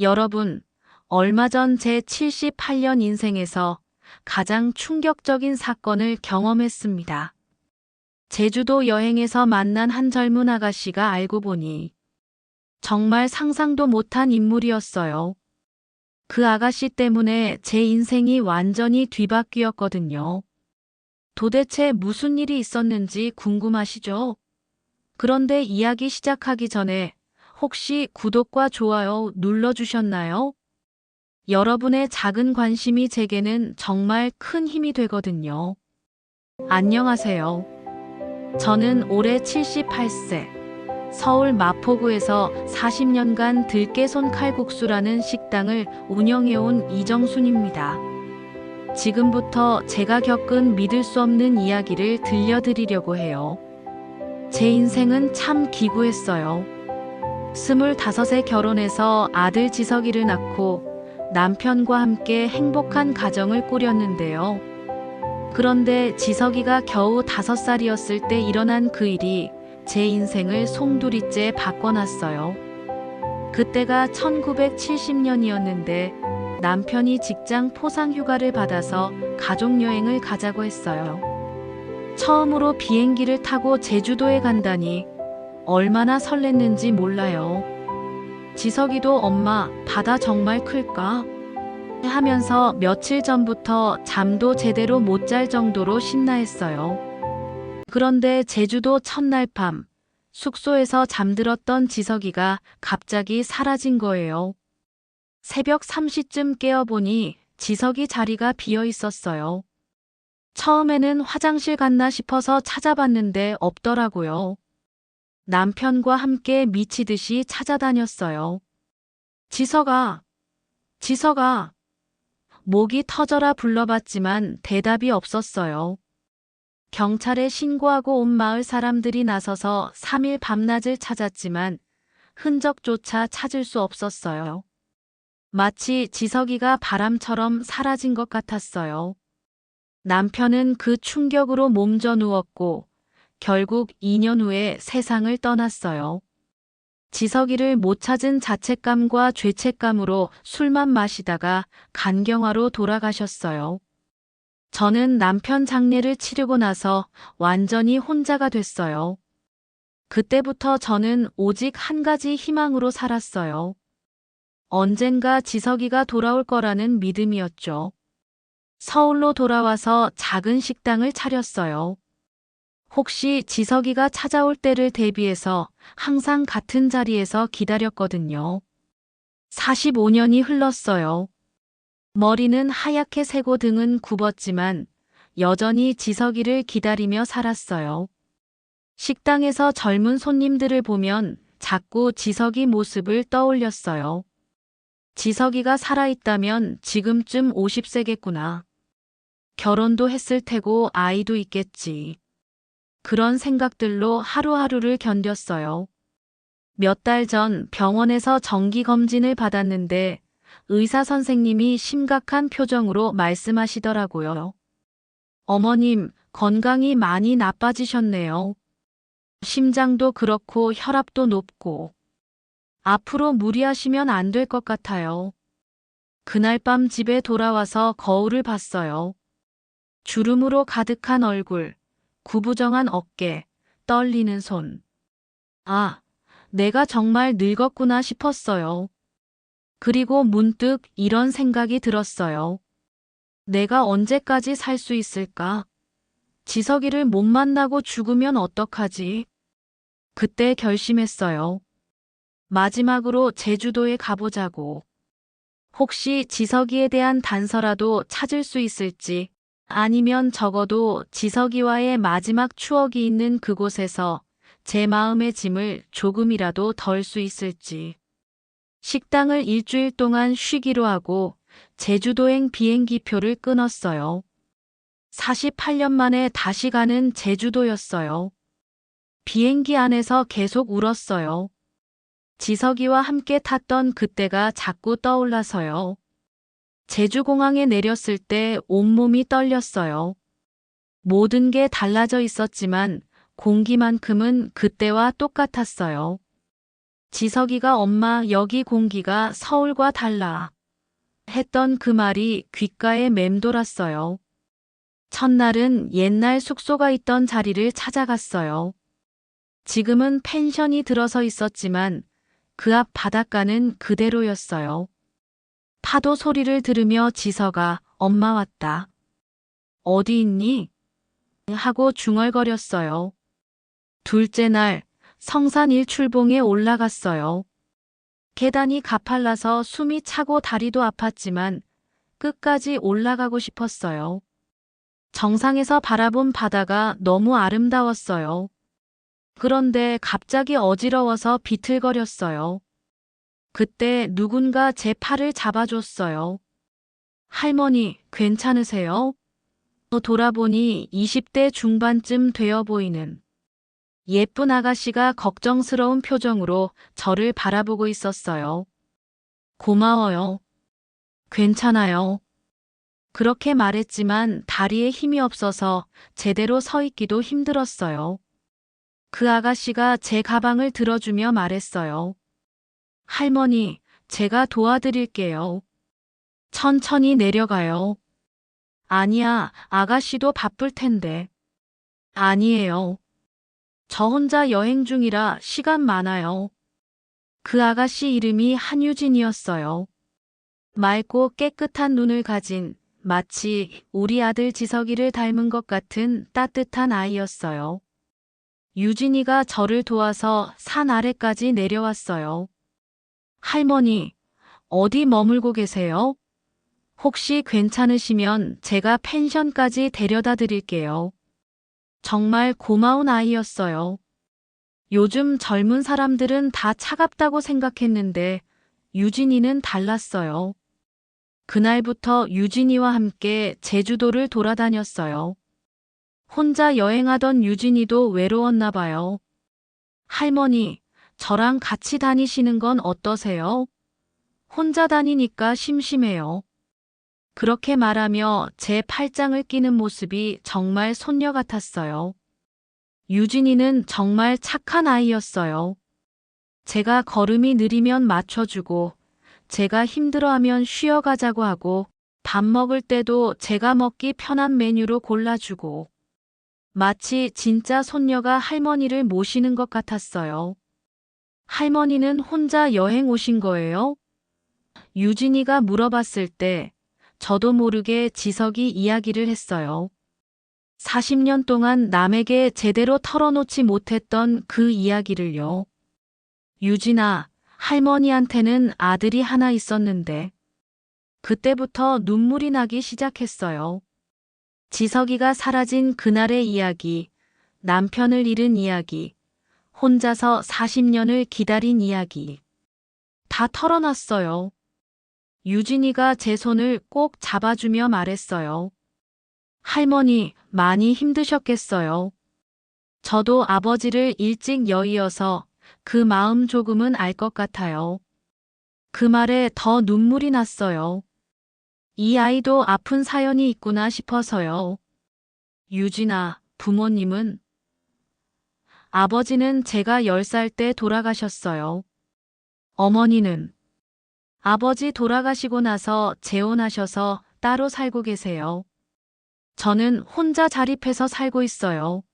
여러분, 얼마 전 제 78년 인생에서 가장 충격적인 사건을 경험했습니다. 제주도 여행에서 만난 한 젊은 아가씨가 알고 보니 정말 상상도 못한 인물이었어요. 그 아가씨 때문에 제 인생이 완전히 뒤바뀌었거든요. 도대체 무슨 일이 있었는지 궁금하시죠? 그런데 이야기 시작하기 전에 혹시 구독과 좋아요 눌러주셨나요? 여러분의 작은 관심이 제게는 정말 큰 힘이 되거든요. 안녕하세요. 저는 올해 78세, 서울 마포구에서 40년간 들깨손 칼국수라는 식당을 운영해온 이정순입니다. 지금부터 제가 겪은 믿을 수 없는 이야기를 들려드리려고 해요. 제 인생은 참 기구했어요. 25에 결혼해서 아들 지석이를 낳고 남편과 함께 행복한 가정을 꾸렸는데요. 그런데 지석이가 겨우 5살이었을 때 일어난 그 일이 제 인생을 송두리째 바꿔놨어요. 그때가 1970년이었는데 남편이 직장 포상 휴가를 받아서 가족여행을 가자고 했어요. 처음으로 비행기를 타고 제주도에 간다니 얼마나 설렜는지 몰라요. 지석이도 엄마, 바다 정말 클까? 하면서 며칠 전부터 잠도 제대로 못 잘 정도로 신나했어요. 그런데 제주도 첫날 밤, 숙소에서 잠들었던 지석이가 갑자기 사라진 거예요. 새벽 3시쯤 깨어보니 지석이 자리가 비어 있었어요. 처음에는 화장실 갔나 싶어서 찾아봤는데 없더라고요. 남편과 함께 미치듯이 찾아다녔어요. 지석아, 지석아. 목이 터져라 불러봤지만 대답이 없었어요. 경찰에 신고하고 온 마을 사람들이 나서서 3일 밤낮을 찾았지만 흔적조차 찾을 수 없었어요. 마치 지석이가 바람처럼 사라진 것 같았어요. 남편은 그 충격으로 몸져 누웠고 결국 2년 후에 세상을 떠났어요. 지석이를 못 찾은 자책감과 죄책감으로 술만 마시다가 간경화로 돌아가셨어요. 저는 남편 장례를 치르고 나서 완전히 혼자가 됐어요. 그때부터 저는 오직 한 가지 희망으로 살았어요. 언젠가 지석이가 돌아올 거라는 믿음이었죠. 서울로 돌아와서 작은 식당을 차렸어요. 혹시 지석이가 찾아올 때를 대비해서 항상 같은 자리에서 기다렸거든요. 45년이 흘렀어요. 머리는 하얗게 새고 등은 굽었지만 여전히 지석이를 기다리며 살았어요. 식당에서 젊은 손님들을 보면 자꾸 지석이 모습을 떠올렸어요. 지석이가 살아있다면 지금쯤 50세겠구나. 결혼도 했을 테고 아이도 있겠지. 그런 생각들로 하루하루를 견뎠어요. 몇 달 전 병원에서 정기검진을 받았는데 의사 선생님이 심각한 표정으로 말씀하시더라고요. 어머님, 건강이 많이 나빠지셨네요. 심장도 그렇고 혈압도 높고. 앞으로 무리하시면 안 될 것 같아요. 그날 밤 집에 돌아와서 거울을 봤어요. 주름으로 가득한 얼굴, 구부정한 어깨, 떨리는 손. 아, 내가 정말 늙었구나 싶었어요. 그리고 문득 이런 생각이 들었어요. 내가 언제까지 살 수 있을까? 지석이를 못 만나고 죽으면 어떡하지? 그때 결심했어요. 마지막으로 제주도에 가보자고. 혹시 지석이에 대한 단서라도 찾을 수 있을지, 아니면 적어도 지석이와의 마지막 추억이 있는 그곳에서 제 마음의 짐을 조금이라도 덜 수 있을지. 식당을 일주일 동안 쉬기로 하고 제주도행 비행기표를 끊었어요. 48년 만에 다시 가는 제주도였어요. 비행기 안에서 계속 울었어요. 지석이와 함께 탔던 그때가 자꾸 떠올라서요. 제주공항에 내렸을 때 온몸이 떨렸어요. 모든 게 달라져 있었지만 공기만큼은 그때와 똑같았어요. 지석이가 엄마 여기 공기가 서울과 달라 했던 그 말이 귓가에 맴돌았어요. 첫날은 옛날 숙소가 있던 자리를 찾아갔어요. 지금은 펜션이 들어서 있었지만 그 앞 바닷가는 그대로였어요. 파도 소리를 들으며 지서가 엄마 왔다. 어디 있니? 하고 중얼거렸어요. 둘째 날 성산 일출봉에 올라갔어요. 계단이 가팔라서 숨이 차고 다리도 아팠지만 끝까지 올라가고 싶었어요. 정상에서 바라본 바다가 너무 아름다웠어요. 그런데 갑자기 어지러워서 비틀거렸어요. 그때 누군가 제 팔을 잡아줬어요. 할머니, 괜찮으세요? 돌아보니 20대 중반쯤 되어 보이는 예쁜 아가씨가 걱정스러운 표정으로 저를 바라보고 있었어요. 고마워요. 괜찮아요. 그렇게 말했지만 다리에 힘이 없어서 제대로 서 있기도 힘들었어요. 그 아가씨가 제 가방을 들어주며 말했어요. 할머니, 제가 도와드릴게요. 천천히 내려가요. 아니야, 아가씨도 바쁠 텐데. 아니에요. 저 혼자 여행 중이라 시간 많아요. 그 아가씨 이름이 한유진이었어요. 맑고 깨끗한 눈을 가진 마치 우리 아들 지석이를 닮은 것 같은 따뜻한 아이였어요. 유진이가 저를 도와서 산 아래까지 내려왔어요. 할머니, 어디 머물고 계세요? 혹시 괜찮으시면 제가 펜션까지 데려다 드릴게요. 정말 고마운 아이였어요. 요즘 젊은 사람들은 다 차갑다고 생각했는데 유진이는 달랐어요. 그날부터 유진이와 함께 제주도를 돌아다녔어요. 혼자 여행하던 유진이도 외로웠나 봐요. 할머니, 저랑 같이 다니시는 건 어떠세요? 혼자 다니니까 심심해요. 그렇게 말하며 제 팔짱을 끼는 모습이 정말 손녀 같았어요. 유진이는 정말 착한 아이였어요. 제가 걸음이 느리면 맞춰주고, 제가 힘들어하면 쉬어가자고 하고, 밥 먹을 때도 제가 먹기 편한 메뉴로 골라주고, 마치 진짜 손녀가 할머니를 모시는 것 같았어요. 할머니는 혼자 여행 오신 거예요? 유진이가 물어봤을 때 저도 모르게 지석이 이야기를 했어요. 40년 동안 남에게 제대로 털어놓지 못했던 그 이야기를요. 유진아, 할머니한테는 아들이 하나 있었는데 그때부터 눈물이 나기 시작했어요. 지석이가 사라진 그날의 이야기, 남편을 잃은 이야기, 혼자서 40년을 기다린 이야기. 다 털어놨어요. 유진이가 제 손을 꼭 잡아주며 말했어요. 할머니, 많이 힘드셨겠어요. 저도 아버지를 일찍 여의어서 그 마음 조금은 알 것 같아요. 그 말에 더 눈물이 났어요. 이 아이도 아픈 사연이 있구나 싶어서요. 유진아, 부모님은? 아버지는 제가 10살 때 돌아가셨어요. 어머니는? 아버지 돌아가시고 나서 재혼하셔서 따로 살고 계세요. 저는 혼자 자립해서 살고 있어요.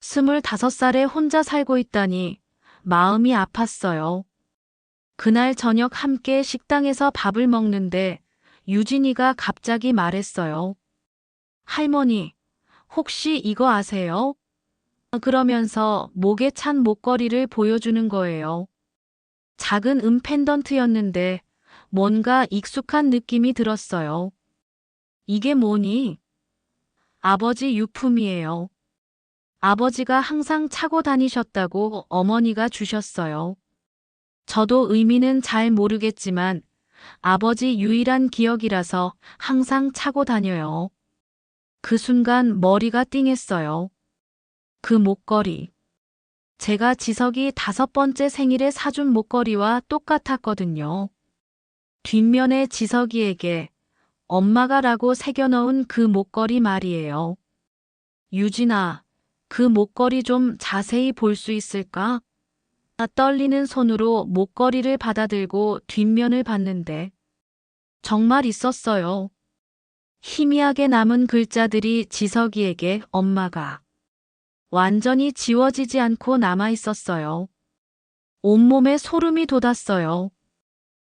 25살에 혼자 살고 있다니 마음이 아팠어요. 그날 저녁 함께 식당에서 밥을 먹는데 유진이가 갑자기 말했어요. 할머니, 혹시 이거 아세요? 그러면서 목에 찬 목걸이를 보여주는 거예요. 작은 펜던트였는데 뭔가 익숙한 느낌이 들었어요. 이게 뭐니? 아버지 유품이에요. 아버지가 항상 차고 다니셨다고 어머니가 주셨어요. 저도 의미는 잘 모르겠지만 아버지 유일한 기억이라서 항상 차고 다녀요. 그 순간 머리가 띵했어요. 그 목걸이. 제가 지석이 5번째 생일에 사준 목걸이와 똑같았거든요. 뒷면에 지석이에게 엄마가 라고 새겨넣은 그 목걸이 말이에요. 유진아, 그 목걸이 좀 자세히 볼 수 있을까? 떨리는 손으로 목걸이를 받아들고 뒷면을 봤는데 정말 있었어요. 희미하게 남은 글자들이 지석이에게 엄마가 완전히 지워지지 않고 남아 있었어요. 온몸에 소름이 돋았어요.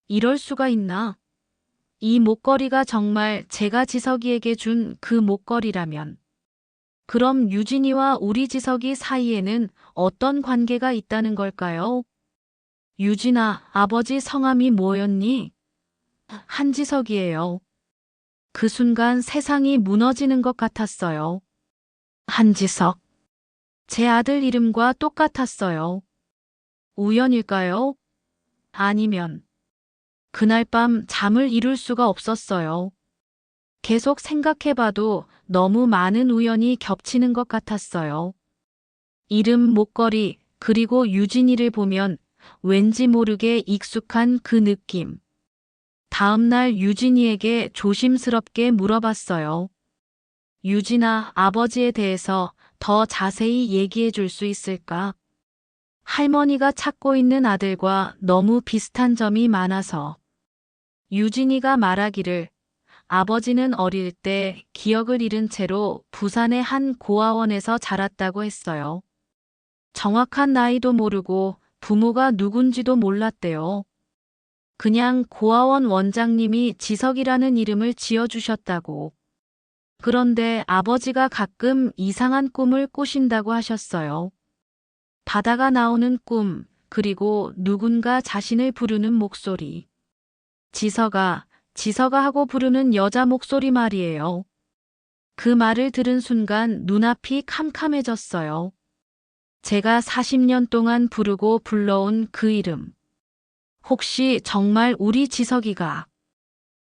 이럴 수가 있나? 이 목걸이가 정말 제가 지석이에게 준 그 목걸이라면 그럼 유진이와 우리 지석이 사이에는 어떤 관계가 있다는 걸까요? 유진아, 아버지 성함이 뭐였니? 한지석이에요. 그 순간 세상이 무너지는 것 같았어요. 한지석. 제 아들 이름과 똑같았어요. 우연일까요? 아니면 그날 밤 잠을 이룰 수가 없었어요. 계속 생각해봐도 너무 많은 우연이 겹치는 것 같았어요. 이름, 목걸이, 그리고 유진이를 보면 왠지 모르게 익숙한 그 느낌. 다음 날 유진이에게 조심스럽게 물어봤어요. 유진아, 아버지에 대해서 더 자세히 얘기해 줄 수 있을까? 할머니가 찾고 있는 아들과 너무 비슷한 점이 많아서. 유진이가 말하기를 아버지는 어릴 때 기억을 잃은 채로 부산의 한 고아원에서 자랐다고 했어요. 정확한 나이도 모르고 부모가 누군지도 몰랐대요. 그냥 고아원 원장님이 지석이라는 이름을 지어주셨다고. 그런데 아버지가 가끔 이상한 꿈을 꾸신다고 하셨어요. 바다가 나오는 꿈, 그리고 누군가 자신을 부르는 목소리. 지석아, 지석아 하고 부르는 여자 목소리 말이에요. 그 말을 들은 순간 눈앞이 캄캄해졌어요. 제가 40년 동안 부르고 불러온 그 이름. 혹시 정말 우리 지석이가.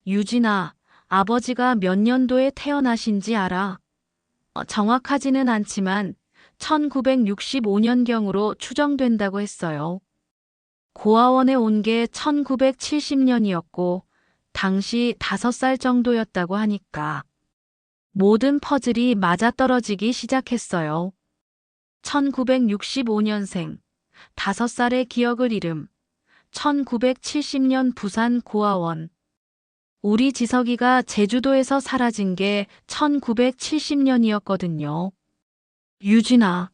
유진아, 아버지가 몇 년도에 태어나신지 알아? 정확하지는 않지만 1965년경으로 추정된다고 했어요. 고아원에 온 게 1970년이었고 당시 5살 정도였다고 하니까 모든 퍼즐이 맞아떨어지기 시작했어요. 1965년생, 5살의 기억을 잃음, 1970년 부산 고아원. 우리 지석이가 제주도에서 사라진 게 1970년이었거든요. 유진아.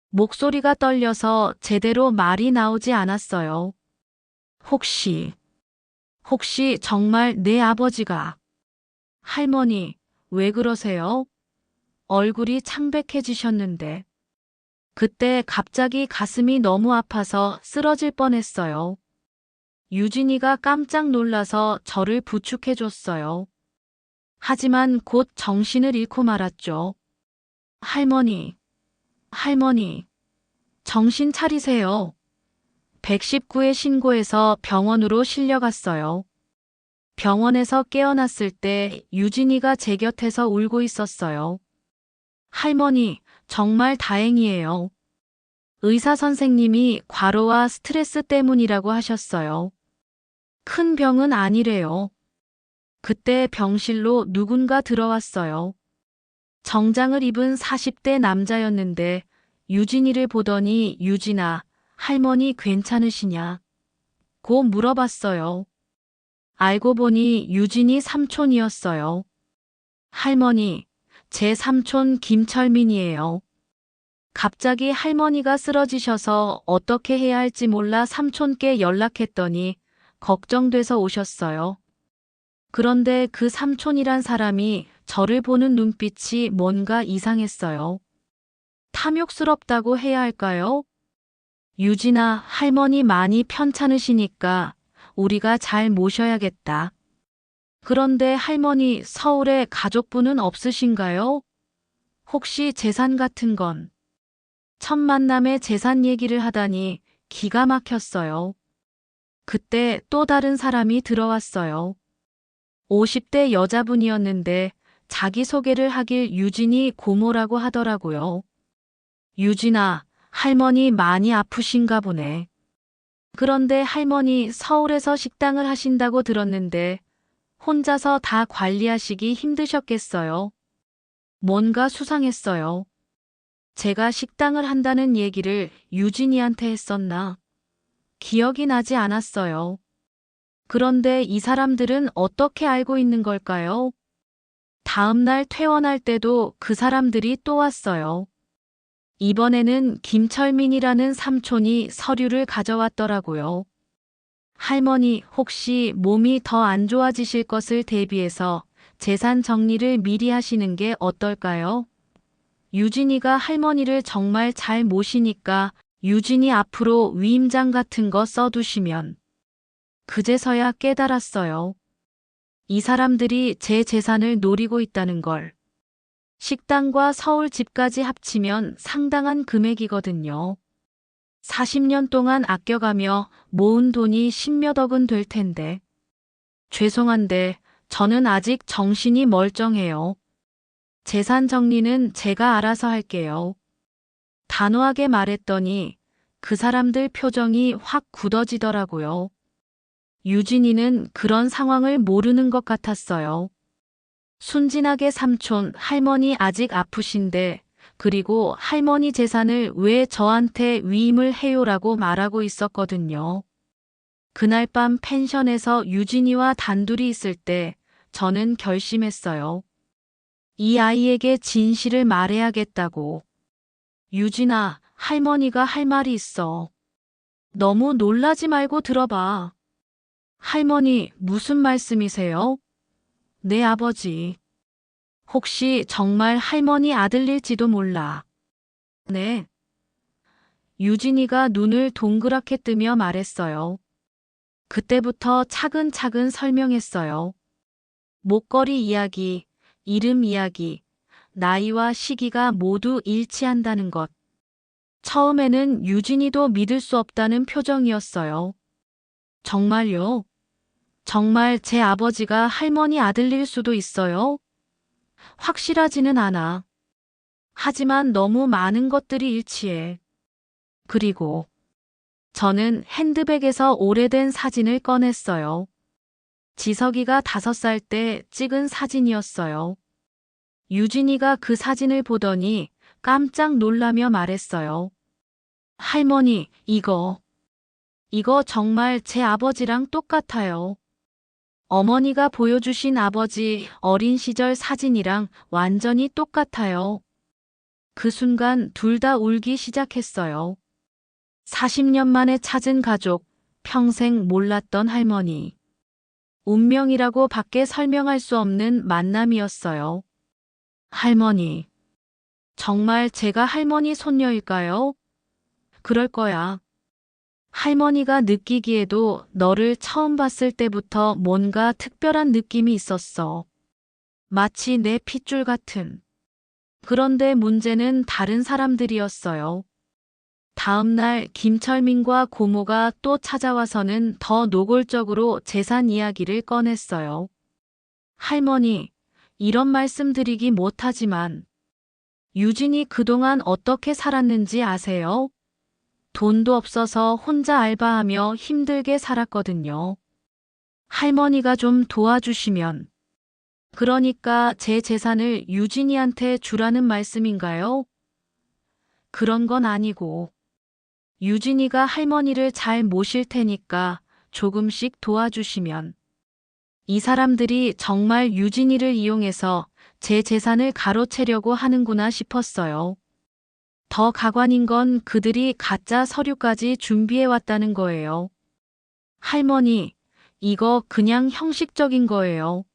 목소리가 떨려서 제대로 말이 나오지 않았어요. 혹시 정말 내 아버지가. 할머니, 왜 그러세요? 얼굴이 창백해지셨는데. 그때 갑자기 가슴이 너무 아파서 쓰러질 뻔했어요. 유진이가 깜짝 놀라서 저를 부축해줬어요. 하지만 곧 정신을 잃고 말았죠. 할머니, 정신 차리세요. 119에 신고해서 병원으로 실려갔어요. 병원에서 깨어났을 때 유진이가 제 곁에서 울고 있었어요. 할머니, 정말 다행이에요. 의사 선생님이 과로와 스트레스 때문이라고 하셨어요. 큰 병은 아니래요. 그때 병실로 누군가 들어왔어요. 정장을 입은 40대 남자였는데 유진이를 보더니 유진아, 할머니 괜찮으시냐? 고 물어봤어요. 알고 보니 유진이 삼촌이었어요. 할머니, 제 삼촌 김철민이에요. 갑자기 할머니가 쓰러지셔서 어떻게 해야 할지 몰라 삼촌께 연락했더니 걱정돼서 오셨어요. 그런데 그 삼촌이란 사람이 저를 보는 눈빛이 뭔가 이상했어요. 탐욕스럽다고 해야 할까요? 유진아, 할머니 많이 편찮으시니까 우리가 잘 모셔야겠다. 그런데 할머니 서울에 가족분은 없으신가요? 혹시 재산 같은 건? 첫 만남에 재산 얘기를 하다니 기가 막혔어요. 그때 또 다른 사람이 들어왔어요. 50대 여자분이었는데 자기소개를 하길 유진이 고모라고 하더라고요. 유진아, 할머니 많이 아프신가 보네. 그런데 할머니 서울에서 식당을 하신다고 들었는데 혼자서 다 관리하시기 힘드셨겠어요. 뭔가 수상했어요. 제가 식당을 한다는 얘기를 유진이한테 했었나? 기억이 나지 않았어요. 그런데 이 사람들은 어떻게 알고 있는 걸까요? 다음 날 퇴원할 때도 그 사람들이 또 왔어요. 이번에는 김철민이라는 삼촌이 서류를 가져왔더라고요. 할머니, 혹시 몸이 더 안 좋아지실 것을 대비해서 재산 정리를 미리 하시는 게 어떨까요? 유진이가 할머니를 정말 잘 모시니까 유진이 앞으로 위임장 같은 거 써두시면. 그제서야 깨달았어요. 이 사람들이 제 재산을 노리고 있다는 걸. 식당과 서울 집까지 합치면 상당한 금액이거든요. 40년 동안 아껴가며 모은 돈이 10몇 억은 될 텐데. 죄송한데 저는 아직 정신이 멀쩡해요. 재산 정리는 제가 알아서 할게요. 단호하게 말했더니 그 사람들 표정이 확 굳어지더라고요. 유진이는 그런 상황을 모르는 것 같았어요. 순진하게 삼촌, 할머니 아직 아프신데, 그리고 할머니 재산을 왜 저한테 위임을 해요라고 말하고 있었거든요. 그날 밤 펜션에서 유진이와 단둘이 있을 때 저는 결심했어요. 이 아이에게 진실을 말해야겠다고. 유진아, 할머니가 할 말이 있어. 너무 놀라지 말고 들어봐. 할머니, 무슨 말씀이세요? 내 아버지. 혹시 정말 할머니 아들일지도 몰라. 네. 유진이가 눈을 동그랗게 뜨며 말했어요. 그때부터 차근차근 설명했어요. 목걸이 이야기, 이름 이야기, 나이와 시기가 모두 일치한다는 것. 처음에는 유진이도 믿을 수 없다는 표정이었어요. 정말요? 정말 제 아버지가 할머니 아들일 수도 있어요? 확실하지는 않아. 하지만 너무 많은 것들이 일치해. 그리고 저는 핸드백에서 오래된 사진을 꺼냈어요. 지석이가 5살 때 찍은 사진이었어요. 유진이가 그 사진을 보더니 깜짝 놀라며 말했어요. 할머니, 이거 정말 제 아버지랑 똑같아요. 어머니가 보여주신 아버지 어린 시절 사진이랑 완전히 똑같아요. 그 순간 둘 다 울기 시작했어요. 40년 만에 찾은 가족, 평생 몰랐던 할머니. 운명이라고 밖에 설명할 수 없는 만남이었어요. 할머니. 정말 제가 할머니 손녀일까요? 그럴 거야. 할머니가 느끼기에도 너를 처음 봤을 때부터 뭔가 특별한 느낌이 있었어. 마치 내 핏줄 같은. 그런데 문제는 다른 사람들이었어요. 다음 날 김철민과 고모가 또 찾아와서는 더 노골적으로 재산 이야기를 꺼냈어요. 할머니, 이런 말씀 드리기 못하지만 유진이 그동안 어떻게 살았는지 아세요? 돈도 없어서 혼자 알바하며 힘들게 살았거든요. 할머니가 좀 도와주시면. 그러니까 제 재산을 유진이한테 주라는 말씀인가요? 그런 건 아니고. 유진이가 할머니를 잘 모실 테니까 조금씩 도와주시면. 이 사람들이 정말 유진이를 이용해서 제 재산을 가로채려고 하는구나 싶었어요. 더 가관인 건 그들이 가짜 서류까지 준비해 왔다는 거예요. 할머니, 이거 그냥 형식적인 거예요.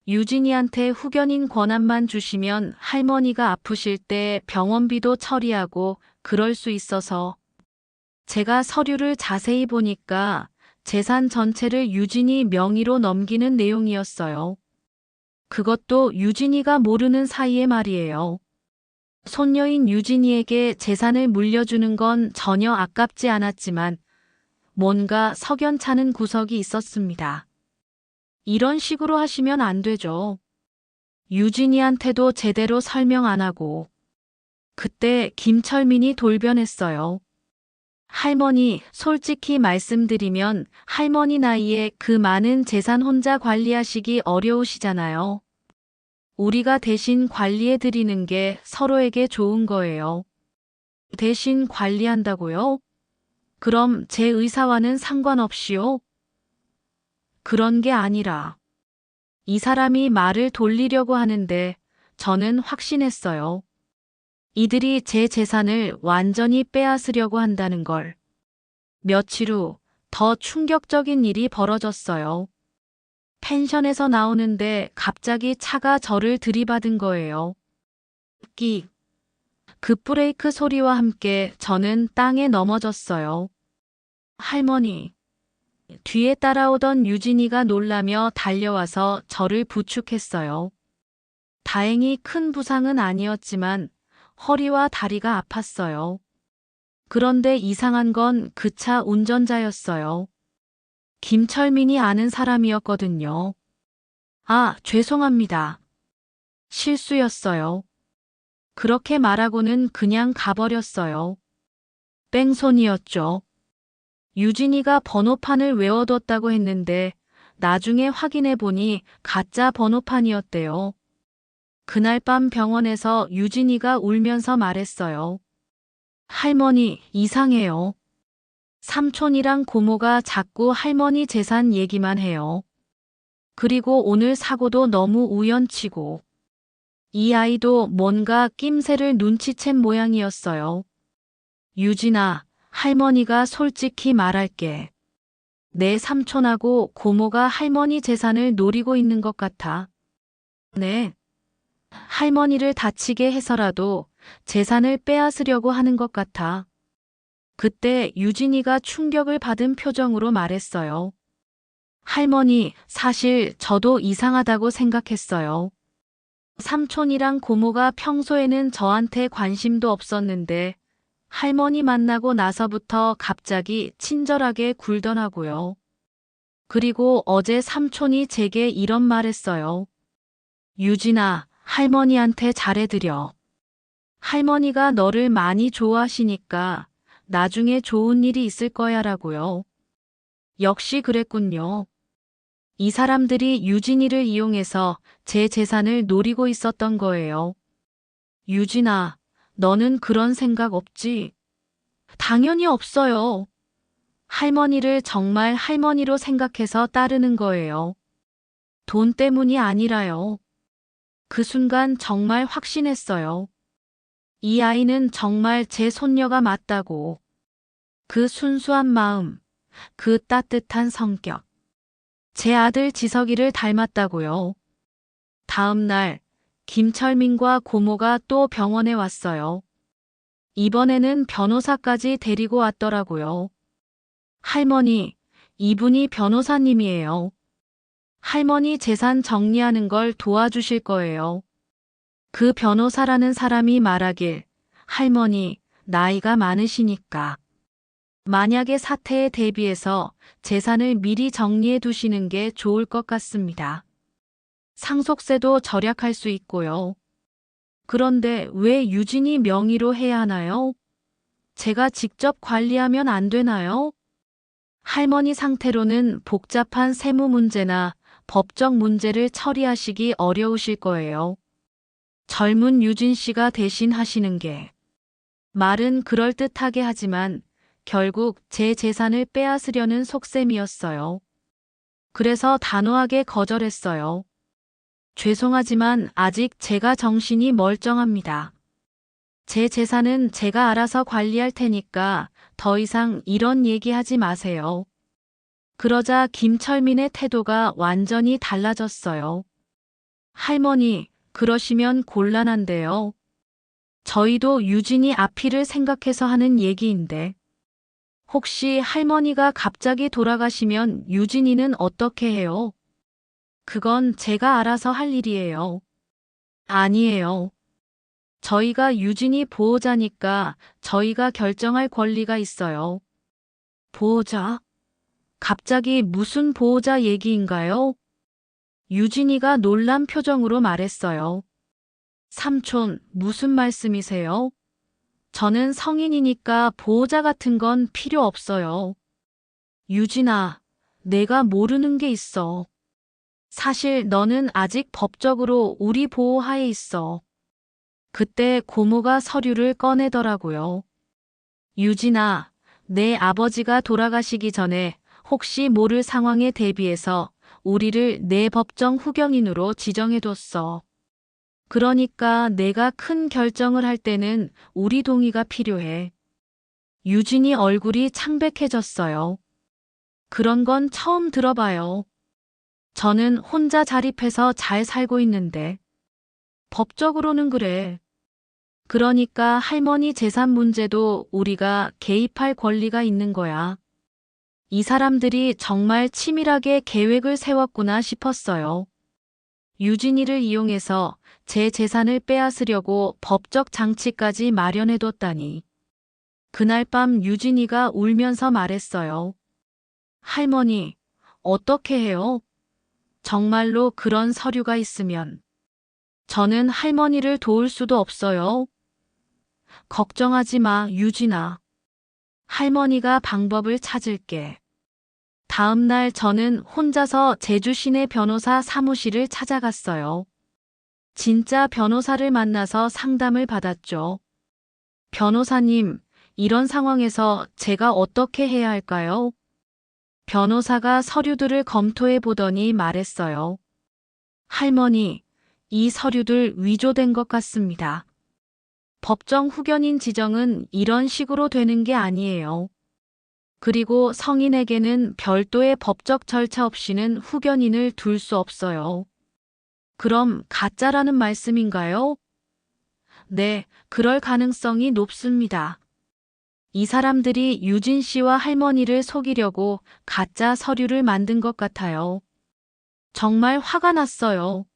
유진이한테 후견인 권한만 주시면 할머니가 아프실 때 병원비도 처리하고 그럴 수 있어서. 제가 서류를 자세히 보니까 재산 전체를 유진이 명의로 넘기는 내용이었어요. 그것도 유진이가 모르는 사이에 말이에요. 손녀인 유진이에게 재산을 물려주는 건 전혀 아깝지 않았지만 뭔가 석연찮은 구석이 있었습니다. 이런 식으로 하시면 안 되죠. 유진이한테도 제대로 설명 안 하고. 그때 김철민이 돌변했어요. 할머니, 솔직히 말씀드리면 할머니 나이에 그 많은 재산 혼자 관리하시기 어려우시잖아요. 우리가 대신 관리해 드리는 게 서로에게 좋은 거예요. 대신 관리한다고요? 그럼 제 의사와는 상관없이요? 그런 게 아니라 이 사람이 말을 돌리려고 하는데 저는 확신했어요. 이들이 제 재산을 완전히 빼앗으려고 한다는 걸. 며칠 후 더 충격적인 일이 벌어졌어요. 펜션에서 나오는데 갑자기 차가 저를 들이받은 거예요. 끼. 급브레이크 소리와 함께 저는 땅에 넘어졌어요. 할머니. 뒤에 따라오던 유진이가 놀라며 달려와서 저를 부축했어요. 다행히 큰 부상은 아니었지만 허리와 다리가 아팠어요. 그런데 이상한 건 그 차 운전자였어요. 김철민이 아는 사람이었거든요. 아, 죄송합니다. 실수였어요. 그렇게 말하고는 그냥 가버렸어요. 뺑소니였죠. 유진이가 번호판을 외워뒀다고 했는데 나중에 확인해 보니 가짜 번호판이었대요. 그날 밤 병원에서 유진이가 울면서 말했어요. 할머니, 이상해요. 삼촌이랑 고모가 자꾸 할머니 재산 얘기만 해요. 그리고 오늘 사고도 너무 우연치고. 이 아이도 뭔가 낌새를 눈치챈 모양이었어요. 유진아, 할머니가 솔직히 말할게. 내 삼촌하고 고모가 할머니 재산을 노리고 있는 것 같아. 네. 할머니를 다치게 해서라도 재산을 빼앗으려고 하는 것 같아. 그때 유진이가 충격을 받은 표정으로 말했어요. 할머니, 사실 저도 이상하다고 생각했어요. 삼촌이랑 고모가 평소에는 저한테 관심도 없었는데 할머니 만나고 나서부터 갑자기 친절하게 굴더라고요. 그리고 어제 삼촌이 제게 이런 말 했어요. 유진아, 할머니한테 잘해드려. 할머니가 너를 많이 좋아하시니까 나중에 좋은 일이 있을 거야라고요. 역시 그랬군요. 이 사람들이 유진이를 이용해서 제 재산을 노리고 있었던 거예요. 유진아, 너는 그런 생각 없지? 당연히 없어요. 할머니를 정말 할머니로 생각해서 따르는 거예요. 돈 때문이 아니라요. 그 순간 정말 확신했어요. 이 아이는 정말 제 손녀가 맞다고. 그 순수한 마음, 그 따뜻한 성격. 제 아들 지석이를 닮았다고요. 다음 날, 김철민과 고모가 또 병원에 왔어요. 이번에는 변호사까지 데리고 왔더라고요. 할머니, 이분이 변호사님이에요. 할머니 재산 정리하는 걸 도와주실 거예요. 그 변호사라는 사람이 말하길, 할머니, 나이가 많으시니까. 만약의 사태에 대비해서 재산을 미리 정리해 두시는 게 좋을 것 같습니다. 상속세도 절약할 수 있고요. 그런데 왜 유진이 명의로 해야 하나요? 제가 직접 관리하면 안 되나요? 할머니 상태로는 복잡한 세무 문제나 법적 문제를 처리하시기 어려우실 거예요. 젊은 유진 씨가 대신 하시는 게 말은 그럴듯하게 하지만 결국 제 재산을 빼앗으려는 속셈이었어요. 그래서 단호하게 거절했어요. 죄송하지만 아직 제가 정신이 멀쩡합니다. 제 재산은 제가 알아서 관리할 테니까 더 이상 이런 얘기하지 마세요. 그러자 김철민의 태도가 완전히 달라졌어요. 할머니, 그러시면 곤란한데요. 저희도 유진이 앞일을 생각해서 하는 얘기인데. 혹시 할머니가 갑자기 돌아가시면 유진이는 어떻게 해요? 그건 제가 알아서 할 일이에요. 아니에요. 저희가 유진이 보호자니까 저희가 결정할 권리가 있어요. 보호자? 갑자기 무슨 보호자 얘기인가요? 유진이가 놀란 표정으로 말했어요. 삼촌, 무슨 말씀이세요? 저는 성인이니까 보호자 같은 건 필요 없어요. 유진아, 내가 모르는 게 있어. 사실 너는 아직 법적으로 우리 보호하에 있어. 그때 고모가 서류를 꺼내더라고요. 유진아, 내 아버지가 돌아가시기 전에 혹시 모를 상황에 대비해서 우리를 내 법정 후견인으로 지정해뒀어. 그러니까 내가 큰 결정을 할 때는 우리 동의가 필요해. 유진이 얼굴이 창백해졌어요. 그런 건 처음 들어봐요. 저는 혼자 자립해서 잘 살고 있는데. 법적으로는 그래. 그러니까 할머니 재산 문제도 우리가 개입할 권리가 있는 거야. 이 사람들이 정말 치밀하게 계획을 세웠구나 싶었어요. 유진이를 이용해서 제 재산을 빼앗으려고 법적 장치까지 마련해뒀다니. 그날 밤 유진이가 울면서 말했어요. 할머니, 어떻게 해요? 정말로 그런 서류가 있으면. 저는 할머니를 도울 수도 없어요. 걱정하지 마, 유진아. 할머니가 방법을 찾을게. 다음 날 저는 혼자서 제주시내 변호사 사무실을 찾아갔어요. 진짜 변호사를 만나서 상담을 받았죠. 변호사님, 이런 상황에서 제가 어떻게 해야 할까요? 변호사가 서류들을 검토해 보더니 말했어요. 할머니, 이 서류들 위조된 것 같습니다. 법정 후견인 지정은 이런 식으로 되는 게 아니에요. 그리고 성인에게는 별도의 법적 절차 없이는 후견인을 둘 수 없어요. 그럼 가짜라는 말씀인가요? 네, 그럴 가능성이 높습니다. 이 사람들이 유진 씨와 할머니를 속이려고 가짜 서류를 만든 것 같아요. 정말 화가 났어요.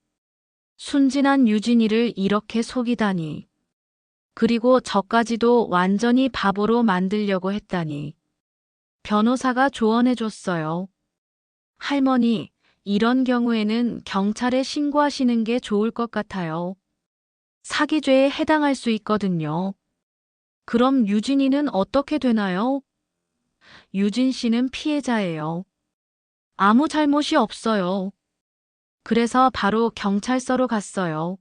순진한 유진이를 이렇게 속이다니. 그리고 저까지도 완전히 바보로 만들려고 했다니. 변호사가 조언해줬어요. 할머니, 이런 경우에는 경찰에 신고하시는 게 좋을 것 같아요. 사기죄에 해당할 수 있거든요. 그럼 유진이는 어떻게 되나요? 유진 씨는 피해자예요. 아무 잘못이 없어요. 그래서 바로 경찰서로 갔어요.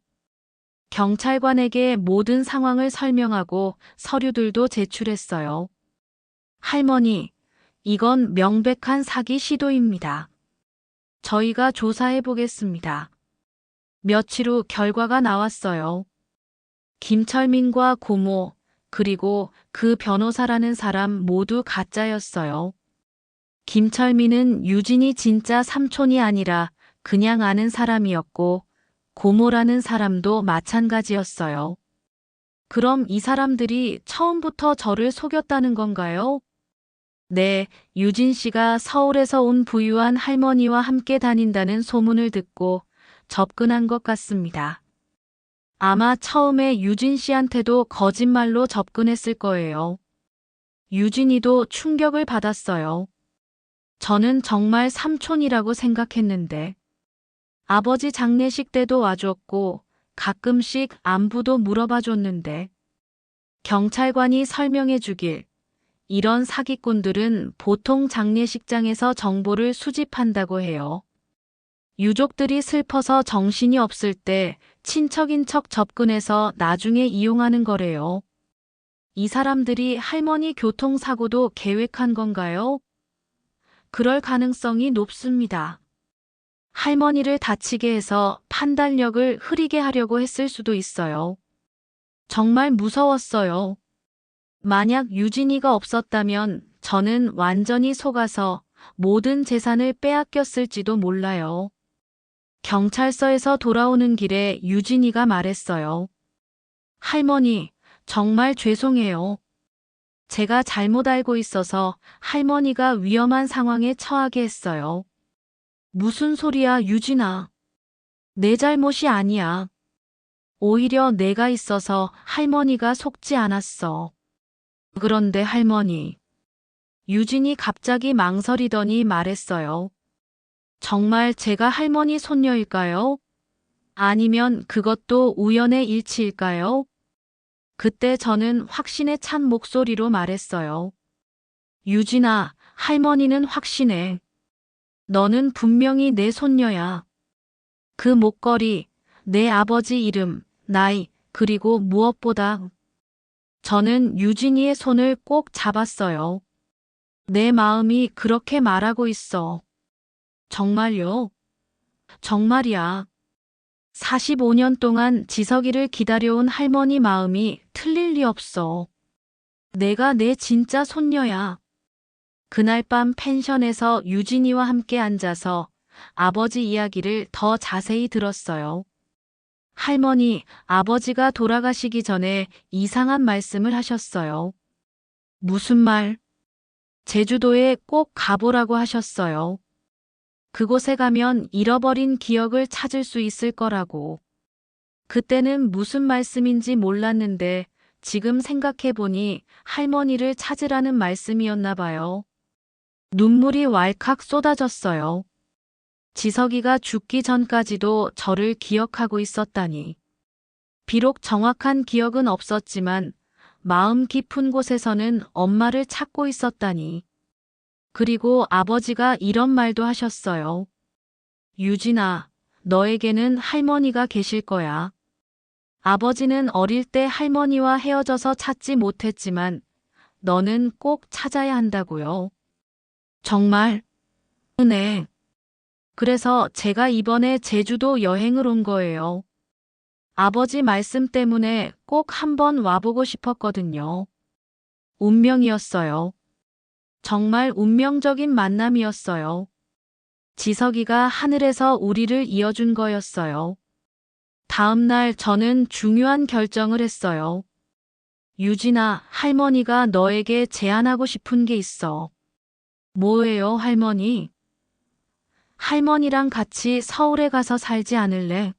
경찰관에게 모든 상황을 설명하고 서류들도 제출했어요. 할머니, 이건 명백한 사기 시도입니다. 저희가 조사해 보겠습니다. 며칠 후 결과가 나왔어요. 김철민과 고모, 그리고 그 변호사라는 사람 모두 가짜였어요. 김철민은 유진이 진짜 삼촌이 아니라 그냥 아는 사람이었고, 고모라는 사람도 마찬가지였어요. 그럼 이 사람들이 처음부터 저를 속였다는 건가요? 네, 유진 씨가 서울에서 온 부유한 할머니와 함께 다닌다는 소문을 듣고 접근한 것 같습니다. 아마 처음에 유진 씨한테도 거짓말로 접근했을 거예요. 유진이도 충격을 받았어요. 저는 정말 삼촌이라고 생각했는데. 아버지 장례식 때도 와줬고 가끔씩 안부도 물어봐 줬는데. 경찰관이 설명해 주길. 이런 사기꾼들은 보통 장례식장에서 정보를 수집한다고 해요. 유족들이 슬퍼서 정신이 없을 때 친척인 척 접근해서 나중에 이용하는 거래요. 이 사람들이 할머니 교통사고도 계획한 건가요? 그럴 가능성이 높습니다. 할머니를 다치게 해서 판단력을 흐리게 하려고 했을 수도 있어요. 정말 무서웠어요. 만약 유진이가 없었다면 저는 완전히 속아서 모든 재산을 빼앗겼을지도 몰라요. 경찰서에서 돌아오는 길에 유진이가 말했어요. 할머니, 정말 죄송해요. 제가 잘못 알고 있어서 할머니가 위험한 상황에 처하게 했어요. 무슨 소리야, 유진아. 내 잘못이 아니야. 오히려 내가 있어서 할머니가 속지 않았어. 그런데 할머니. 유진이 갑자기 망설이더니 말했어요. 정말 제가 할머니 손녀일까요? 아니면 그것도 우연의 일치일까요? 그때 저는 확신에 찬 목소리로 말했어요. 유진아, 할머니는 확신해. 너는 분명히 내 손녀야. 그 목걸이, 내 아버지 이름, 나이, 그리고 무엇보다 저는 유진이의 손을 꼭 잡았어요. 내 마음이 그렇게 말하고 있어. 정말요? 정말이야. 45년 동안 지석이를 기다려온 할머니 마음이 틀릴 리 없어. 내가 내 진짜 손녀야. 그날 밤 펜션에서 유진이와 함께 앉아서 아버지 이야기를 더 자세히 들었어요. 할머니, 아버지가 돌아가시기 전에 이상한 말씀을 하셨어요. 무슨 말? 제주도에 꼭 가보라고 하셨어요. 그곳에 가면 잃어버린 기억을 찾을 수 있을 거라고. 그때는 무슨 말씀인지 몰랐는데 지금 생각해보니 할머니를 찾으라는 말씀이었나 봐요. 눈물이 왈칵 쏟아졌어요. 지석이가 죽기 전까지도 저를 기억하고 있었다니. 비록 정확한 기억은 없었지만 마음 깊은 곳에서는 엄마를 찾고 있었다니. 그리고 아버지가 이런 말도 하셨어요. 유진아, 너에게는 할머니가 계실 거야. 아버지는 어릴 때 할머니와 헤어져서 찾지 못했지만 너는 꼭 찾아야 한다고요. 정말? 네. 그래서 제가 이번에 제주도 여행을 온 거예요. 아버지 말씀 때문에 꼭 한번 와보고 싶었거든요. 운명이었어요. 정말 운명적인 만남이었어요. 지석이가 하늘에서 우리를 이어준 거였어요. 다음 날 저는 중요한 결정을 했어요. 유진아, 할머니가 너에게 제안하고 싶은 게 있어. 뭐예요, 할머니? 할머니랑 같이 서울에 가서 살지 않을래?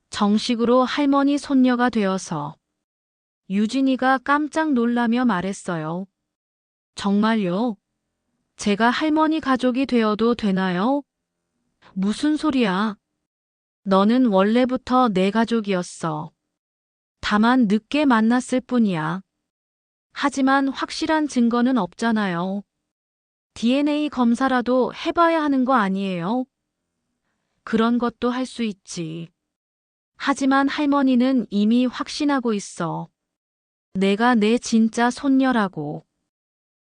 정식으로 할머니 손녀가 되어서. 유진이가 깜짝 놀라며 말했어요. 정말요? 제가 할머니 가족이 되어도 되나요? 무슨 소리야? 너는 원래부터 내 가족이었어. 다만 늦게 만났을 뿐이야. 하지만 확실한 증거는 없잖아요. DNA 검사라도 해봐야 하는 거 아니에요? 그런 것도 할 수 있지. 하지만 할머니는 이미 확신하고 있어. 내가 내 진짜 손녀라고.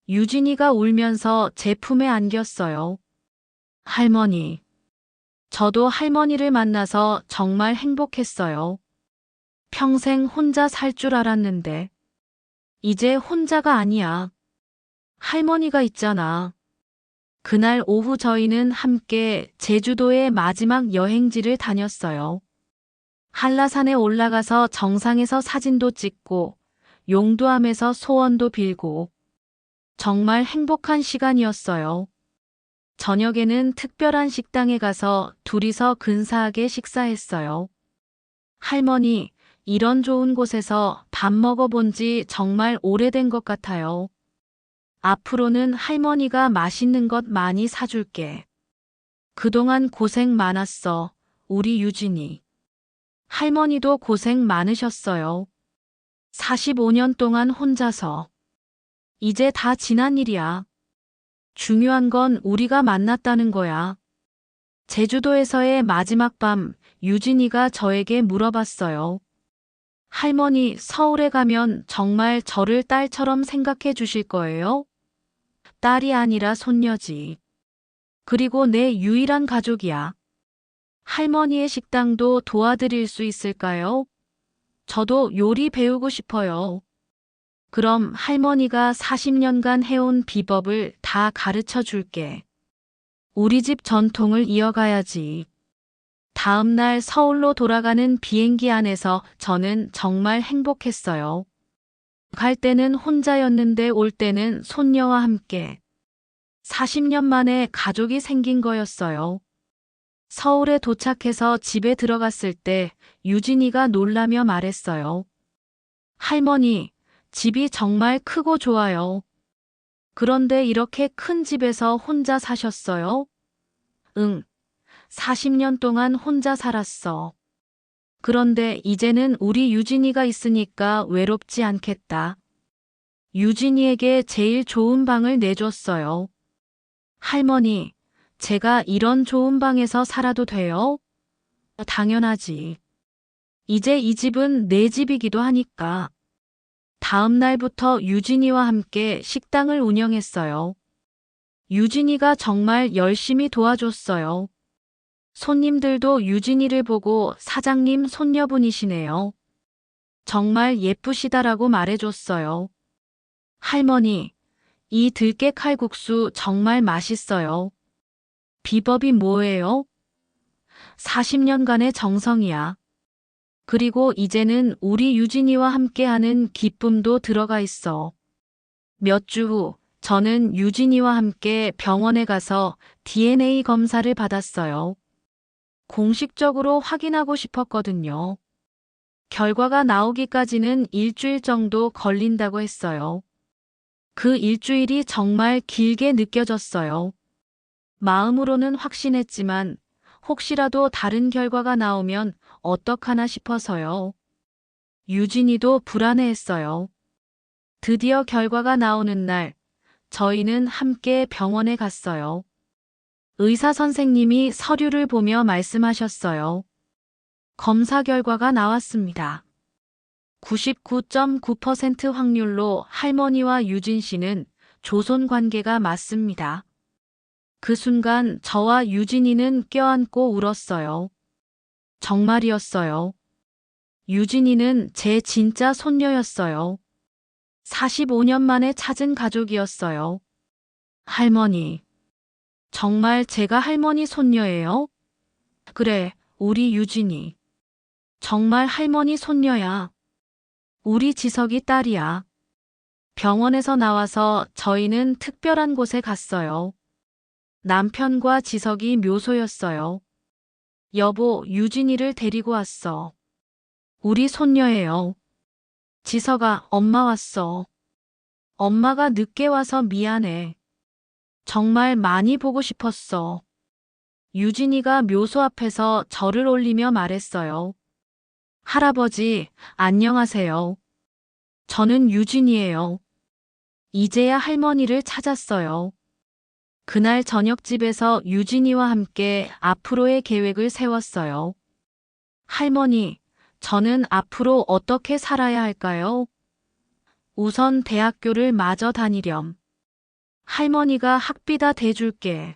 유진이가 울면서 제 품에 안겼어요. 할머니. 저도 할머니를 만나서 정말 행복했어요. 평생 혼자 살 줄 알았는데. 이제 혼자가 아니야. 할머니가 있잖아. 그날 오후 저희는 함께 제주도의 마지막 여행지를 다녔어요. 한라산에 올라가서 정상에서 사진도 찍고 용두암에서 소원도 빌고 정말 행복한 시간이었어요. 저녁에는 특별한 식당에 가서 둘이서 근사하게 식사했어요. 할머니, 이런 좋은 곳에서 밥 먹어본 지 정말 오래된 것 같아요. 앞으로는 할머니가 맛있는 것 많이 사줄게. 그동안 고생 많았어, 우리 유진이. 할머니도 고생 많으셨어요. 45년 동안 혼자서. 이제 다 지난 일이야. 중요한 건 우리가 만났다는 거야. 제주도에서의 마지막 밤, 유진이가 저에게 물어봤어요. 할머니, 서울에 가면 정말 저를 딸처럼 생각해 주실 거예요? 딸이 아니라 손녀지. 그리고 내 유일한 가족이야. 할머니의 식당도 도와드릴 수 있을까요? 저도 요리 배우고 싶어요. 그럼 할머니가 40년간 해온 비법을 다 가르쳐 줄게. 우리 집 전통을 이어가야지. 다음 날 서울로 돌아가는 비행기 안에서 저는 정말 행복했어요. 갈 때는 혼자였는데 올 때는 손녀와 함께. 40년 만에 가족이 생긴 거였어요. 서울에 도착해서 집에 들어갔을 때 유진이가 놀라며 말했어요. 할머니, 집이 정말 크고 좋아요. 그런데 이렇게 큰 집에서 혼자 사셨어요? 응, 40년 동안 혼자 살았어. 그런데 이제는 우리 유진이가 있으니까 외롭지 않겠다. 유진이에게 제일 좋은 방을 내줬어요. 할머니, 제가 이런 좋은 방에서 살아도 돼요? 당연하지. 이제 이 집은 내 집이기도 하니까. 다음 날부터 유진이와 함께 식당을 운영했어요. 유진이가 정말 열심히 도와줬어요. 손님들도 유진이를 보고 사장님 손녀분이시네요. 정말 예쁘시다라고 말해줬어요. 할머니, 이 들깨 칼국수 정말 맛있어요. 비법이 뭐예요? 40년간의 정성이야. 그리고 이제는 우리 유진이와 함께하는 기쁨도 들어가 있어. 몇 주 후, 저는 유진이와 함께 병원에 가서 DNA 검사를 받았어요. 공식적으로 확인하고 싶었거든요. 결과가 나오기까지는 일주일 정도 걸린다고 했어요. 그 일주일이 정말 길게 느껴졌어요. 마음으로는 확신했지만 혹시라도 다른 결과가 나오면 어떡하나 싶어서요. 유진이도 불안해했어요. 드디어 결과가 나오는 날, 저희는 함께 병원에 갔어요. 의사 선생님이 서류를 보며 말씀하셨어요. 검사 결과가 나왔습니다. 99.9% 확률로 할머니와 유진 씨는 조손 관계가 맞습니다. 그 순간 저와 유진이는 껴안고 울었어요. 정말이었어요. 유진이는 제 진짜 손녀였어요. 45년 만에 찾은 가족이었어요. 할머니. 정말 제가 할머니 손녀예요? 그래, 우리 유진이. 정말 할머니 손녀야. 우리 지석이 딸이야. 병원에서 나와서 저희는 특별한 곳에 갔어요. 남편과 지석이 묘소였어요. 여보, 유진이를 데리고 왔어. 우리 손녀예요. 지석아, 엄마 왔어. 엄마가 늦게 와서 미안해. 정말 많이 보고 싶었어. 유진이가 묘소 앞에서 절을 올리며 말했어요. 할아버지, 안녕하세요. 저는 유진이에요. 이제야 할머니를 찾았어요. 그날 저녁집에서 유진이와 함께 앞으로의 계획을 세웠어요. 할머니, 저는 앞으로 어떻게 살아야 할까요? 우선 대학교를 마저 다니렴. 할머니가 학비 다 대줄게.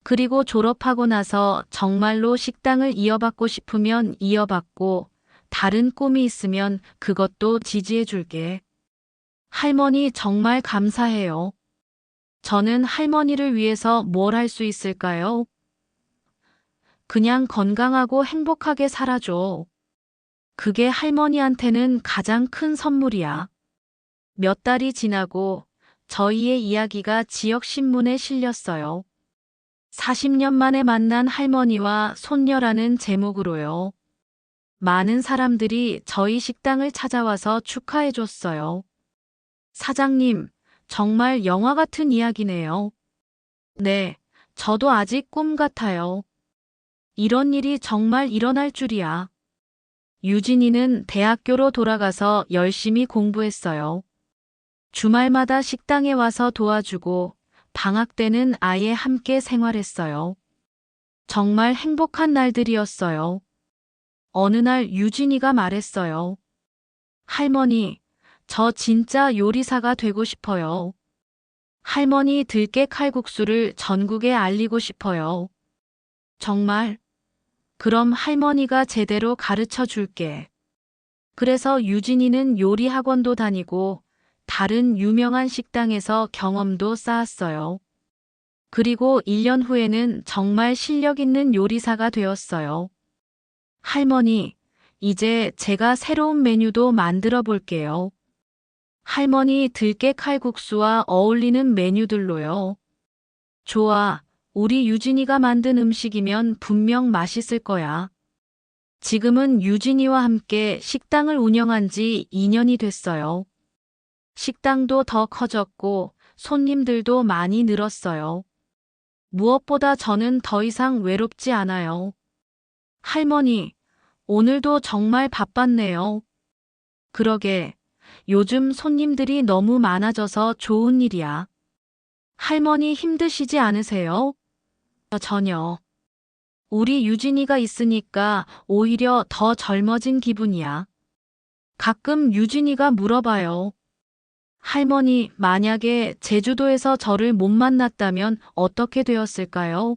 그리고 졸업하고 나서 정말로 식당을 이어받고 싶으면 이어받고 다른 꿈이 있으면 그것도 지지해 줄게. 할머니 정말 감사해요. 저는 할머니를 위해서 뭘 할 수 있을까요? 그냥 건강하고 행복하게 살아줘. 그게 할머니한테는 가장 큰 선물이야. 몇 달이 지나고 저희의 이야기가 지역신문에 실렸어요. 40년 만에 만난 할머니와 손녀라는 제목으로요. 많은 사람들이 저희 식당을 찾아와서 축하해줬어요. 사장님, 정말 영화 같은 이야기네요. 네, 저도 아직 꿈 같아요. 이런 일이 정말 일어날 줄이야. 유진이는 대학교로 돌아가서 열심히 공부했어요. 주말마다 식당에 와서 도와주고 방학 때는 아예 함께 생활했어요. 정말 행복한 날들이었어요. 어느 날 유진이가 말했어요. 할머니, 저 진짜 요리사가 되고 싶어요. 할머니 들깨 칼국수를 전국에 알리고 싶어요. 정말? 그럼 할머니가 제대로 가르쳐 줄게. 그래서 유진이는 요리 학원도 다니고 다른 유명한 식당에서 경험도 쌓았어요. 그리고 1년 후에는 정말 실력 있는 요리사가 되었어요. 할머니, 이제 제가 새로운 메뉴도 만들어 볼게요. 할머니 들깨 칼국수와 어울리는 메뉴들로요. 좋아, 우리 유진이가 만든 음식이면 분명 맛있을 거야. 지금은 유진이와 함께 식당을 운영한 지 2년이 됐어요. 식당도 더 커졌고 손님들도 많이 늘었어요. 무엇보다 저는 더 이상 외롭지 않아요. 할머니, 오늘도 정말 바빴네요. 그러게, 요즘 손님들이 너무 많아져서 좋은 일이야. 할머니 힘드시지 않으세요? 전혀. 우리 유진이가 있으니까 오히려 더 젊어진 기분이야. 가끔 유진이가 물어봐요. 할머니, 만약에 제주도에서 저를 못 만났다면 어떻게 되었을까요?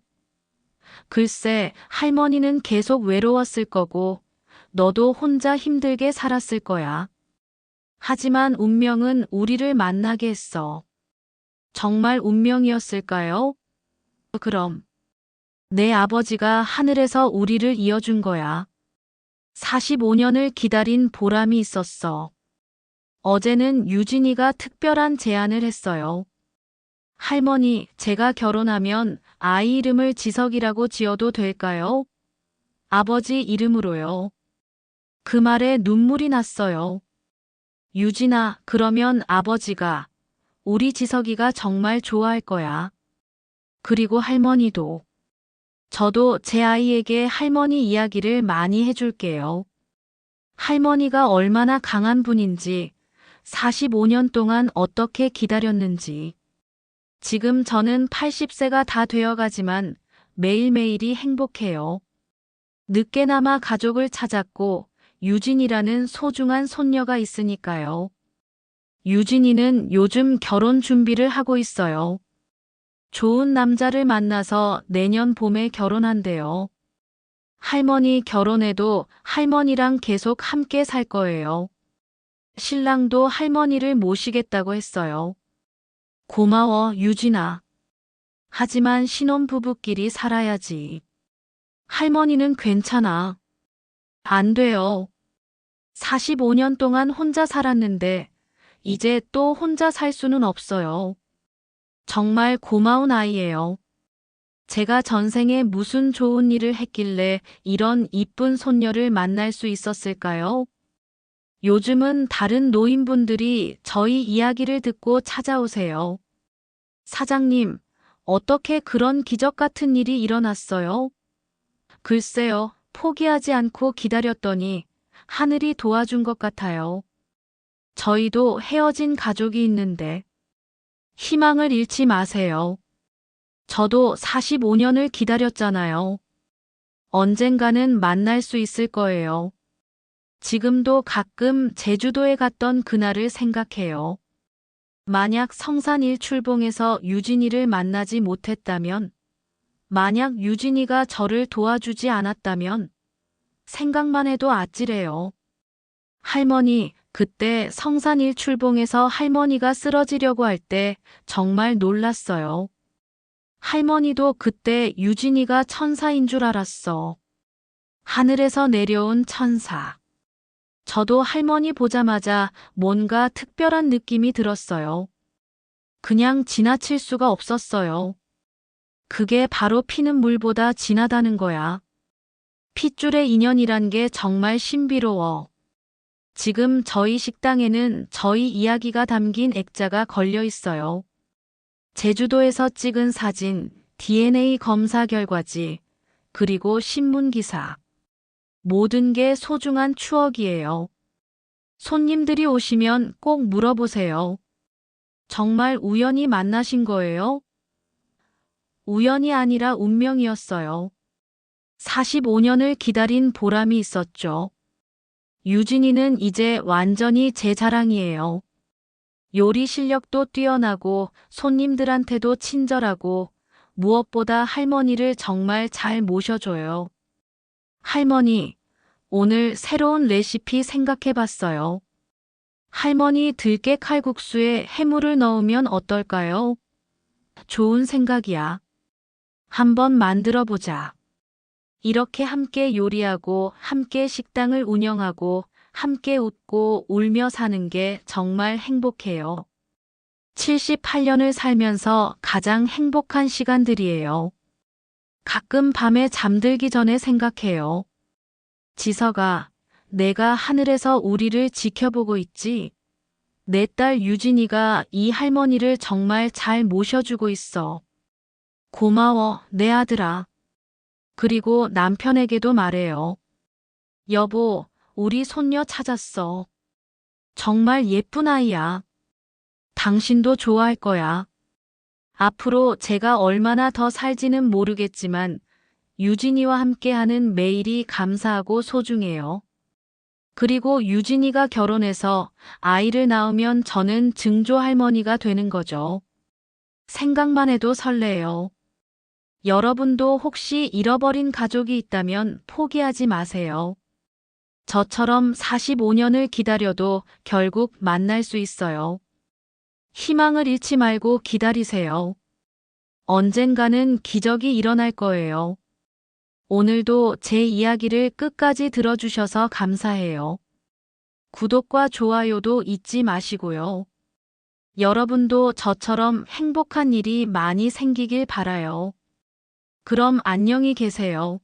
글쎄, 할머니는 계속 외로웠을 거고, 너도 혼자 힘들게 살았을 거야. 하지만 운명은 우리를 만나게 했어. 정말 운명이었을까요? 그럼, 내 아버지가 하늘에서 우리를 이어준 거야. 45년을 기다린 보람이 있었어. 어제는 유진이가 특별한 제안을 했어요. 할머니, 제가 결혼하면 아이 이름을 지석이라고 지어도 될까요? 아버지 이름으로요. 그 말에 눈물이 났어요. 유진아, 그러면 아버지가 우리 지석이가 정말 좋아할 거야. 그리고 할머니도. 저도 제 아이에게 할머니 이야기를 많이 해줄게요. 할머니가 얼마나 강한 분인지, 45년 동안 어떻게 기다렸는지. 지금 저는 80세가 다 되어가지만 매일매일이 행복해요. 늦게나마 가족을 찾았고 유진이라는 소중한 손녀가 있으니까요. 유진이는 요즘 결혼 준비를 하고 있어요. 좋은 남자를 만나서 내년 봄에 결혼한대요. 할머니 결혼해도 할머니랑 계속 함께 살 거예요. 신랑도 할머니를 모시겠다고 했어요. 고마워, 유진아. 하지만 신혼부부끼리 살아야지. 할머니는 괜찮아. 안 돼요. 45년 동안 혼자 살았는데 이제 또 혼자 살 수는 없어요. 정말 고마운 아이예요. 제가 전생에 무슨 좋은 일을 했길래 이런 이쁜 손녀를 만날 수 있었을까요? 요즘은 다른 노인분들이 저희 이야기를 듣고 찾아오세요. 사장님, 어떻게 그런 기적 같은 일이 일어났어요? 글쎄요, 포기하지 않고 기다렸더니 하늘이 도와준 것 같아요. 저희도 헤어진 가족이 있는데 희망을 잃지 마세요. 저도 45년을 기다렸잖아요. 언젠가는 만날 수 있을 거예요. 지금도 가끔 제주도에 갔던 그날을 생각해요. 만약 성산 일출봉에서 유진이를 만나지 못했다면, 만약 유진이가 저를 도와주지 않았다면, 생각만 해도 아찔해요. 할머니, 그때 성산 일출봉에서 할머니가 쓰러지려고 할 때 정말 놀랐어요. 할머니도 그때 유진이가 천사인 줄 알았어. 하늘에서 내려온 천사. 저도 할머니 보자마자 뭔가 특별한 느낌이 들었어요. 그냥 지나칠 수가 없었어요. 그게 바로 피는 물보다 진하다는 거야. 핏줄의 인연이란 게 정말 신비로워. 지금 저희 식당에는 저희 이야기가 담긴 액자가 걸려 있어요. 제주도에서 찍은 사진, DNA 검사 결과지, 그리고 신문 기사. 모든 게 소중한 추억이에요. 손님들이 오시면 꼭 물어보세요. 정말 우연히 만나신 거예요? 우연이 아니라 운명이었어요. 45년을 기다린 보람이 있었죠. 유진이는 이제 완전히 제 자랑이에요. 요리 실력도 뛰어나고 손님들한테도 친절하고 무엇보다 할머니를 정말 잘 모셔줘요. 할머니, 오늘 새로운 레시피 생각해봤어요. 할머니 들깨 칼국수에 해물을 넣으면 어떨까요? 좋은 생각이야. 한번 만들어보자. 이렇게 함께 요리하고 함께 식당을 운영하고 함께 웃고 울며 사는 게 정말 행복해요. 78년을 살면서 가장 행복한 시간들이에요. 가끔 밤에 잠들기 전에 생각해요. 지석아, 내가 하늘에서 우리를 지켜보고 있지? 내 딸 유진이가 이 할머니를 정말 잘 모셔주고 있어. 고마워, 내 아들아. 그리고 남편에게도 말해요. 여보, 우리 손녀 찾았어. 정말 예쁜 아이야. 당신도 좋아할 거야. 앞으로 제가 얼마나 더 살지는 모르겠지만 유진이와 함께하는 매일이 감사하고 소중해요. 그리고 유진이가 결혼해서 아이를 낳으면 저는 증조 할머니가 되는 거죠. 생각만 해도 설레요. 여러분도 혹시 잃어버린 가족이 있다면 포기하지 마세요. 저처럼 45년을 기다려도 결국 만날 수 있어요. 희망을 잃지 말고 기다리세요. 언젠가는 기적이 일어날 거예요. 오늘도 제 이야기를 끝까지 들어주셔서 감사해요. 구독과 좋아요도 잊지 마시고요. 여러분도 저처럼 행복한 일이 많이 생기길 바라요. 그럼 안녕히 계세요.